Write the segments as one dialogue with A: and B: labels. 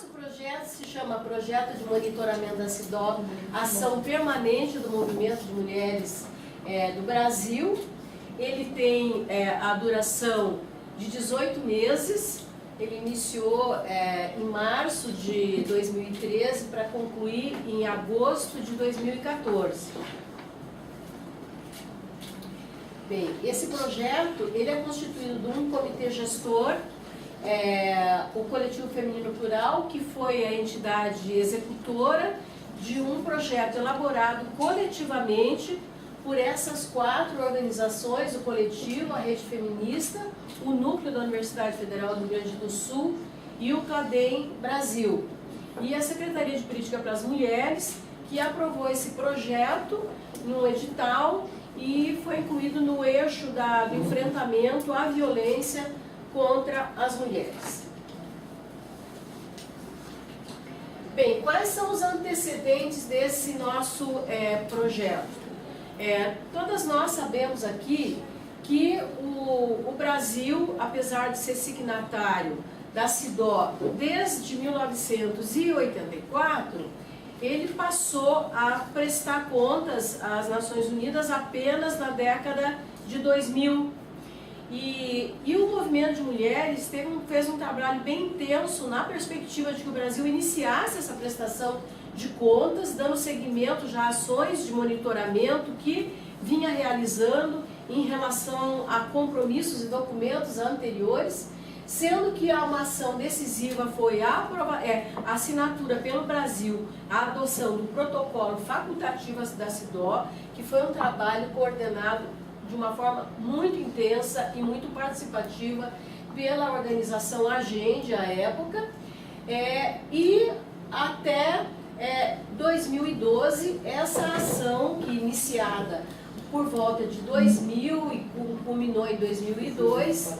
A: nosso projeto se chama Projeto de Monitoramento da CIDO, Ação Permanente do Movimento de Mulheres do Brasil. Ele tem a duração de 18 meses, ele iniciou em março de 2013 para concluir em agosto de 2014. Bem, esse projeto ele é constituído de um comitê gestor, o Coletivo Feminino Plural, que foi a entidade executora de um projeto elaborado coletivamente por essas 4 organizações, o coletivo, a Rede Feminista, o Núcleo da Universidade Federal do Rio Grande do Sul e o CADEM Brasil. E a Secretaria de Política para as Mulheres, que aprovou esse projeto no edital e foi incluído no eixo do enfrentamento à violência contra as mulheres. Bem, quais são os antecedentes desse nosso projeto? Todas nós sabemos aqui que o Brasil, apesar de ser signatário da CIDO desde 1984, ele passou a prestar contas às Nações Unidas apenas na década de 2000. E o movimento de mulheres fez um trabalho bem intenso na perspectiva de que o Brasil iniciasse essa prestação de contas, dando seguimento já a ações de monitoramento que vinha realizando em relação a compromissos e documentos anteriores, sendo que uma ação decisiva foi a assinatura pelo Brasil, a adoção do protocolo facultativo da CIDO, que foi um trabalho coordenado de uma forma muito intensa e muito participativa pela organização Agende à época, e até 2012, essa ação que iniciada por volta de 2000 e culminou em 2002,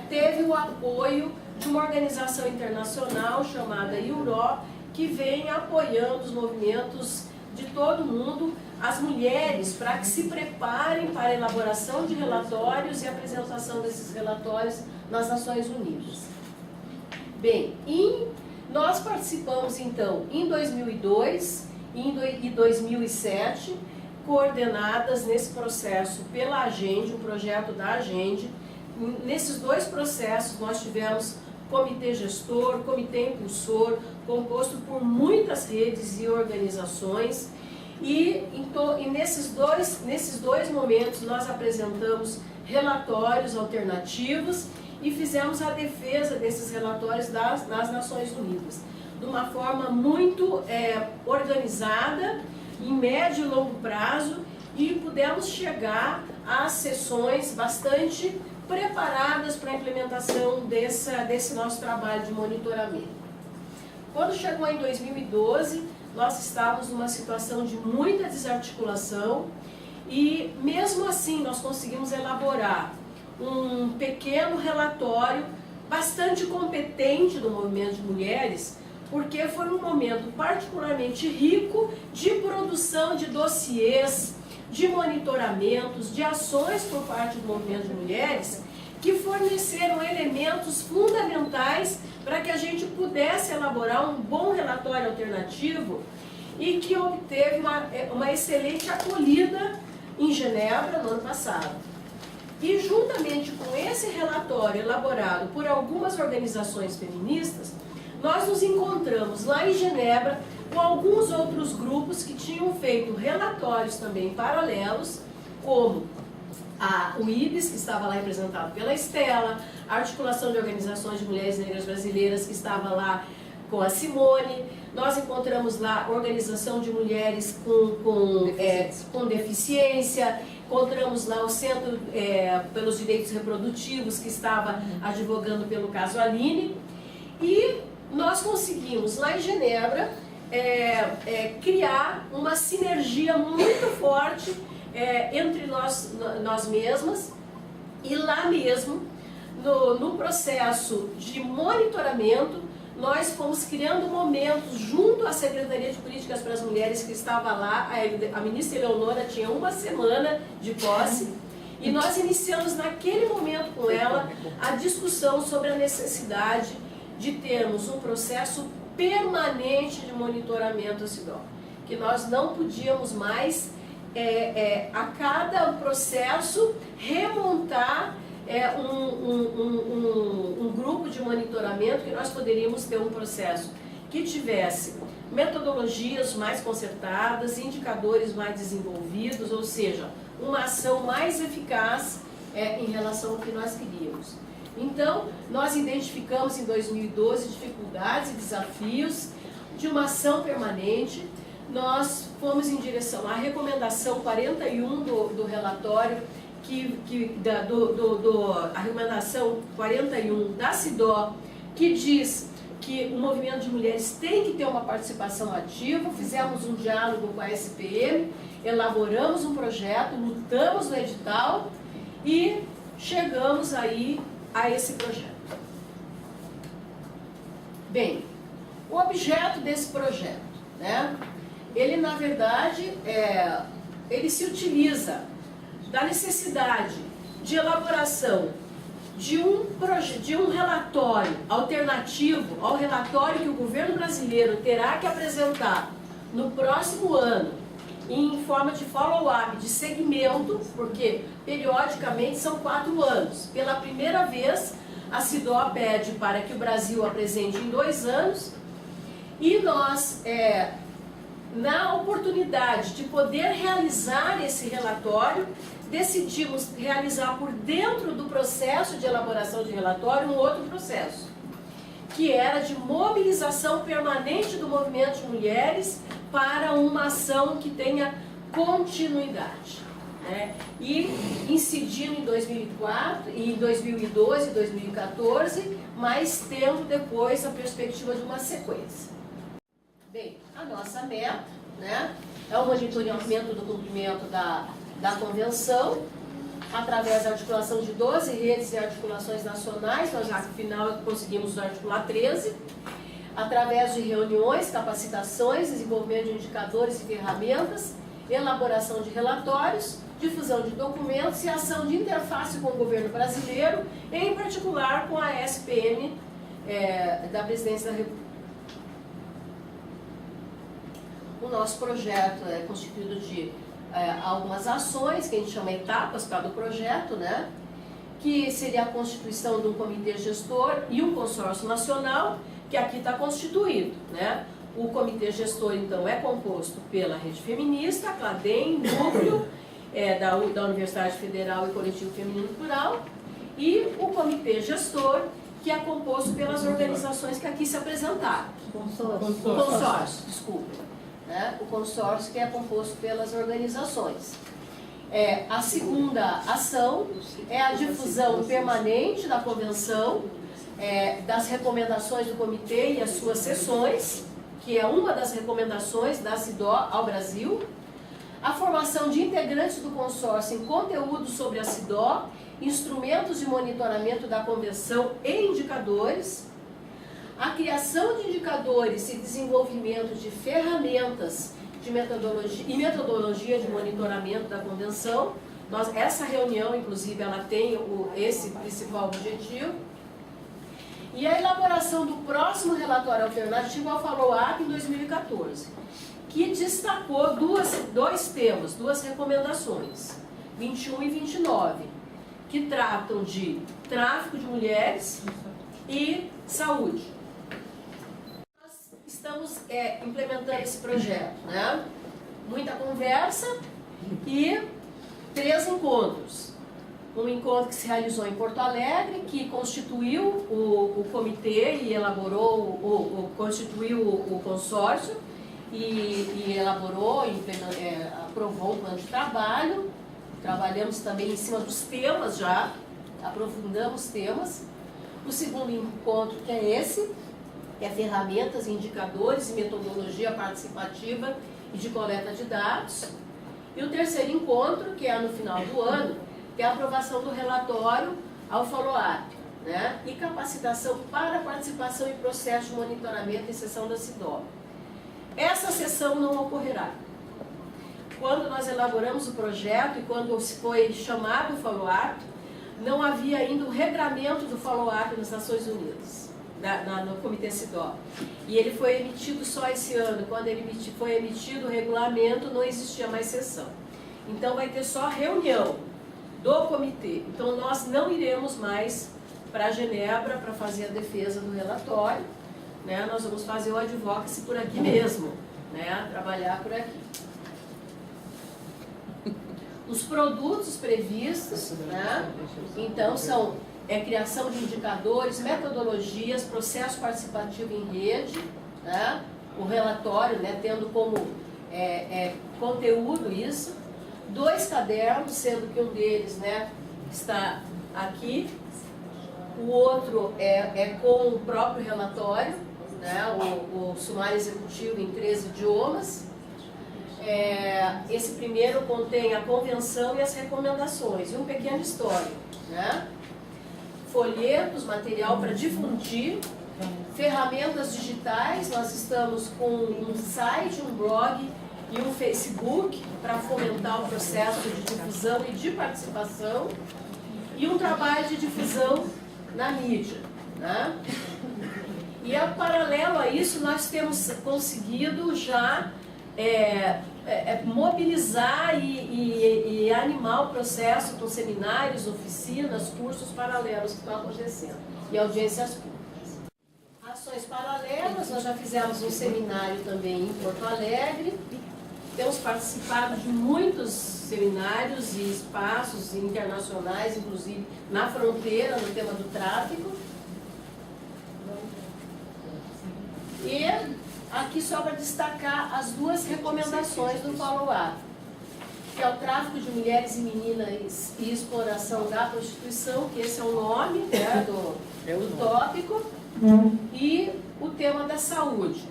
A: teve o apoio de uma organização internacional chamada IURO, que vem apoiando os movimentos de todo mundo, as mulheres, para que se preparem para a elaboração de relatórios e apresentação desses relatórios nas Nações Unidas. Bem, nós participamos então em 2002 e 2007, coordenadas nesse processo pela Agende, o projeto da Agende. Nesses 2 processos nós tivemos comitê gestor, comitê impulsor, composto por muitas redes e organizações, e nesses dois momentos nós apresentamos relatórios alternativos e fizemos a defesa desses relatórios nas Nações Unidas, de uma forma muito organizada, em médio e longo prazo, e pudemos chegar a sessões bastante preparadas para a implementação desse nosso trabalho de monitoramento. Quando chegou em 2012, nós estávamos numa situação de muita desarticulação e, mesmo assim, nós conseguimos elaborar um pequeno relatório bastante competente do movimento de mulheres, porque foi um momento particularmente rico de produção de dossiês, de monitoramentos, de ações por parte do movimento de mulheres, que forneceram elementos fundamentais para que a gente pudesse elaborar um bom relatório alternativo e que obteve uma excelente acolhida em Genebra no ano passado. E juntamente com esse relatório elaborado por algumas organizações feministas, nós nos encontramos lá em Genebra com alguns outros grupos que tinham feito relatórios também paralelos, como o IBES, que estava lá representado pela Estela, a Articulação de Organizações de Mulheres Negras Brasileiras, que estava lá com a Simone. Nós encontramos lá a Organização de Mulheres com Deficiência, encontramos lá o Centro pelos Direitos Reprodutivos, que estava advogando pelo caso Aline, e nós conseguimos lá em Genebra criar uma sinergia muito forte entre nós mesmas, e lá mesmo, no processo de monitoramento, nós fomos criando momentos junto à Secretaria de Políticas para as Mulheres, que estava lá, a ministra Eleonora tinha uma semana de posse, e nós iniciamos naquele momento com ela a discussão sobre a necessidade de termos um processo permanente de monitoramento da CIDO, que nós não podíamos mais, a cada processo, remontar um grupo de monitoramento, que nós poderíamos ter um processo que tivesse metodologias mais concertadas, indicadores mais desenvolvidos, ou seja, uma ação mais eficaz em relação ao que nós queríamos. Então, nós identificamos em 2012 dificuldades e desafios de uma ação permanente. Nós fomos em direção à recomendação 41 do relatório, a recomendação 41 da CIDO, que diz que o movimento de mulheres tem que ter uma participação ativa. Fizemos um diálogo com a SPM, elaboramos um projeto, lutamos no edital e chegamos aí a esse projeto. Bem, o objeto desse projeto, né? Ele na verdade, ele se utiliza da necessidade de elaboração de um relatório alternativo ao relatório que o governo brasileiro terá que apresentar no próximo ano, em forma de follow-up, de segmento, porque periodicamente são 4 anos. Pela primeira vez, a CIDO pede para que o Brasil apresente em 2 anos, e nós, na oportunidade de poder realizar esse relatório, decidimos realizar por dentro do processo de elaboração de relatório um outro processo, que era de mobilização permanente do movimento de mulheres para uma ação que tenha continuidade, né? E incidindo em 2004, em 2012 e 2014, mas tendo depois a perspectiva de uma sequência. Bem, a nossa meta, né, é o monitoramento do cumprimento da Convenção, através da articulação de 12 redes e articulações nacionais. Nós, afinal, conseguimos articular 13, através de reuniões, capacitações, desenvolvimento de indicadores e ferramentas, elaboração de relatórios, difusão de documentos e ação de interface com o governo brasileiro, em particular com a SPM da Presidência da República. O nosso projeto é constituído de algumas ações, que a gente chama etapas para o projeto, né? Que seria a constituição de um comitê gestor e um consórcio nacional, que aqui está constituído, né? O comitê gestor, então, é composto pela Rede Feminista, CLADEM, Núcleo, da Universidade Federal e Coletivo Feminino Plural, e o comitê gestor, que é composto pelas organizações que aqui se apresentaram. Consórcio, desculpa. Né? O consórcio, que é composto pelas organizações. A segunda ação é a difusão permanente da Convenção, das recomendações do comitê e as suas sessões, que é uma das recomendações da CIDO ao Brasil, a formação de integrantes do consórcio em conteúdo sobre a CIDO, instrumentos de monitoramento da Convenção e indicadores, a criação de indicadores e desenvolvimento de ferramentas de metodologia de monitoramento da Convenção. Essa reunião, inclusive, ela tem esse principal objetivo. E a elaboração do próximo relatório alternativo ao follow-up em 2014, que destacou dois temas, 2 recomendações, 21 e 29, que tratam de tráfico de mulheres e saúde. Estamos implementando esse projeto, né? Muita conversa e 3 encontros. Um encontro que se realizou em Porto Alegre, que constituiu o comitê e elaborou, constituiu o consórcio e elaborou, aprovou um plano de trabalho. Trabalhamos também em cima dos temas já, aprofundamos temas. O segundo encontro, que é esse, que é ferramentas, indicadores e metodologia participativa e de coleta de dados. E o terceiro encontro, que é no final do ano, que é a aprovação do relatório ao follow-up, né? E capacitação para participação em processo de monitoramento e sessão da CIDO. Essa sessão não ocorrerá. Quando nós elaboramos o projeto e quando foi chamado o follow-up, não havia ainda o regramento do follow-up nas Nações Unidas. no Comitê CIDOB. E ele foi emitido só esse ano. Quando ele foi emitido o regulamento, não existia mais sessão. Então vai ter só reunião do comitê. Então nós não iremos mais para Genebra para fazer a defesa do relatório, né? Nós vamos fazer o advocacy por aqui mesmo, né? Trabalhar por aqui. Os produtos previstos, né? Então são criação de indicadores, metodologias, processo participativo em rede, né? O relatório, né? Tendo como conteúdo isso, 2 cadernos, sendo que um deles, né, está aqui, o outro com o próprio relatório, né? O sumário executivo em 3 idiomas. Esse primeiro contém a convenção e as recomendações, e um pequeno histórico, né? Folhetos, material para difundir, ferramentas digitais, nós estamos com um site, um blog e um Facebook para fomentar o processo de difusão e de participação, e um trabalho de difusão na mídia, né? E paralelo a isso, nós temos conseguido já mobilizar e animar o processo com seminários, oficinas, cursos paralelos que estão acontecendo e audiências públicas. Ações paralelas, nós já fizemos um seminário também em Porto Alegre, temos participado de muitos seminários e espaços internacionais, inclusive na fronteira, no tema do tráfico. E aqui só para destacar as 2 recomendações do follow-up, que é o tráfico de mulheres e meninas e exploração da prostituição, que esse é o nome, né, do tópico, e o tema da saúde.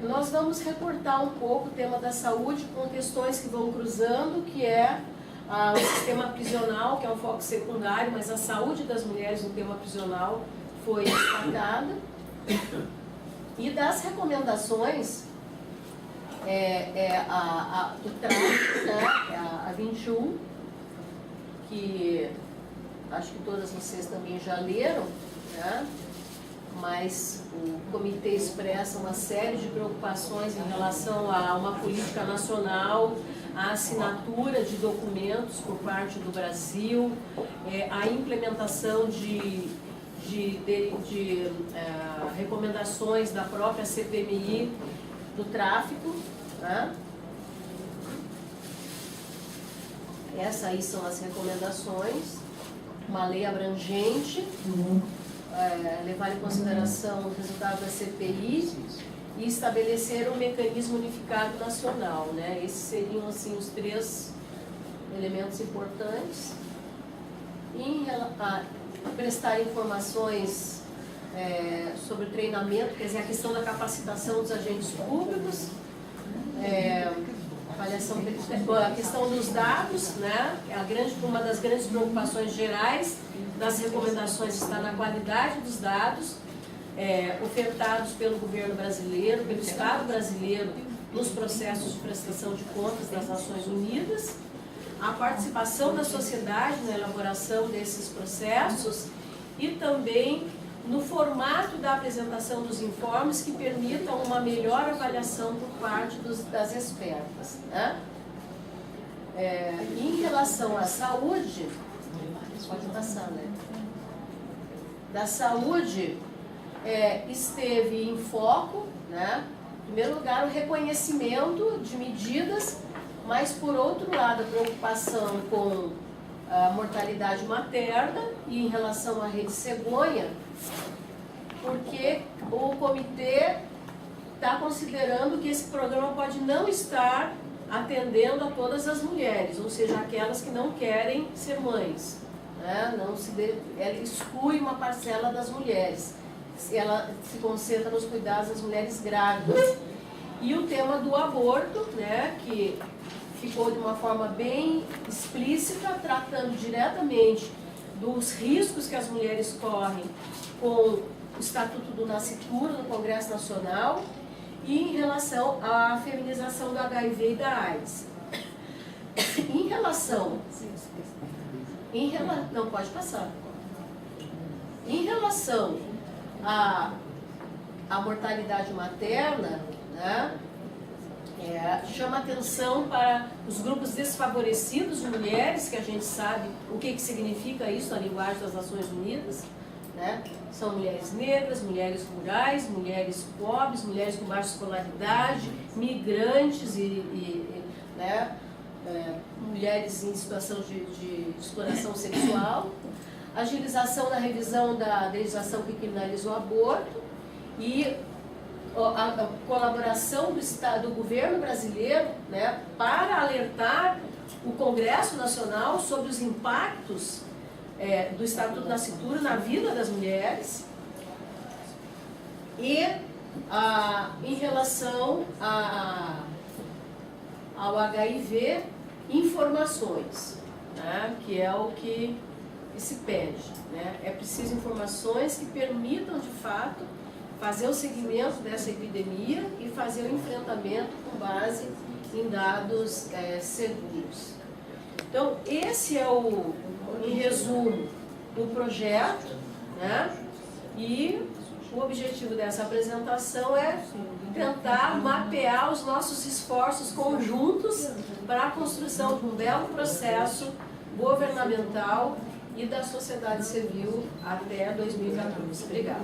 A: Nós vamos recortar um pouco o tema da saúde com questões que vão cruzando, que é o sistema prisional, que é um foco secundário, mas a saúde das mulheres no tema prisional foi destacada. E das recomendações, do tráfico, né, a 21, que acho que todas vocês também já leram, né, mas o comitê expressa uma série de preocupações em relação a uma política nacional, a assinatura de documentos por parte do Brasil, a implementação de recomendações da própria CPMI do tráfico, né? Essas aí são as recomendações, uma lei abrangente, levar em consideração os resultados da CPI e estabelecer um mecanismo unificado nacional, né? Esses seriam assim os 3 elementos importantes. Prestar informações sobre treinamento, quer dizer, a questão da capacitação dos agentes públicos, a questão dos dados, né? Uma das grandes preocupações gerais das recomendações está na qualidade dos dados ofertados pelo governo brasileiro, pelo Estado brasileiro nos processos de prestação de contas das Nações Unidas, a participação da sociedade na elaboração desses processos e também no formato da apresentação dos informes que permitam uma melhor avaliação por parte das expertas, né? Em relação à saúde, pode passar, né? Da saúde, esteve em foco, né? Em primeiro lugar, o reconhecimento de medidas, mas por outro lado, a preocupação com a mortalidade materna e em relação à rede cegonha, porque o comitê está considerando que esse programa pode não estar atendendo a todas as mulheres, ou seja, aquelas que não querem ser mães, né? Ela exclui uma parcela das mulheres, ela se concentra nos cuidados das mulheres grávidas. E o tema do aborto, né, que ficou de uma forma bem explícita, tratando diretamente dos riscos que as mulheres correm com o Estatuto do Nascituro no Congresso Nacional e em relação à feminização do HIV e da AIDS. Não, pode passar. Em relação a mortalidade materna, né, chama atenção para os grupos desfavorecidos de mulheres, que a gente sabe o que significa isso na linguagem das Nações Unidas, né? São mulheres negras, mulheres rurais, mulheres pobres, mulheres com baixa escolaridade, migrantes né, mulheres em situação de exploração sexual, agilização da revisão da legislação que criminaliza o aborto e a colaboração do governo brasileiro, né, para alertar o Congresso Nacional sobre os impactos do Estatuto da Nascitura na vida das mulheres e em relação ao HIV, informações, né, que é o que se pede, né? É preciso informações que permitam de fato fazer o seguimento dessa epidemia e fazer o enfrentamento com base em dados seguros. Então, esse é em resumo, o projeto, né? E o objetivo dessa apresentação é tentar mapear os nossos esforços conjuntos para a construção de um belo processo governamental e da sociedade civil até 2014. Obrigada.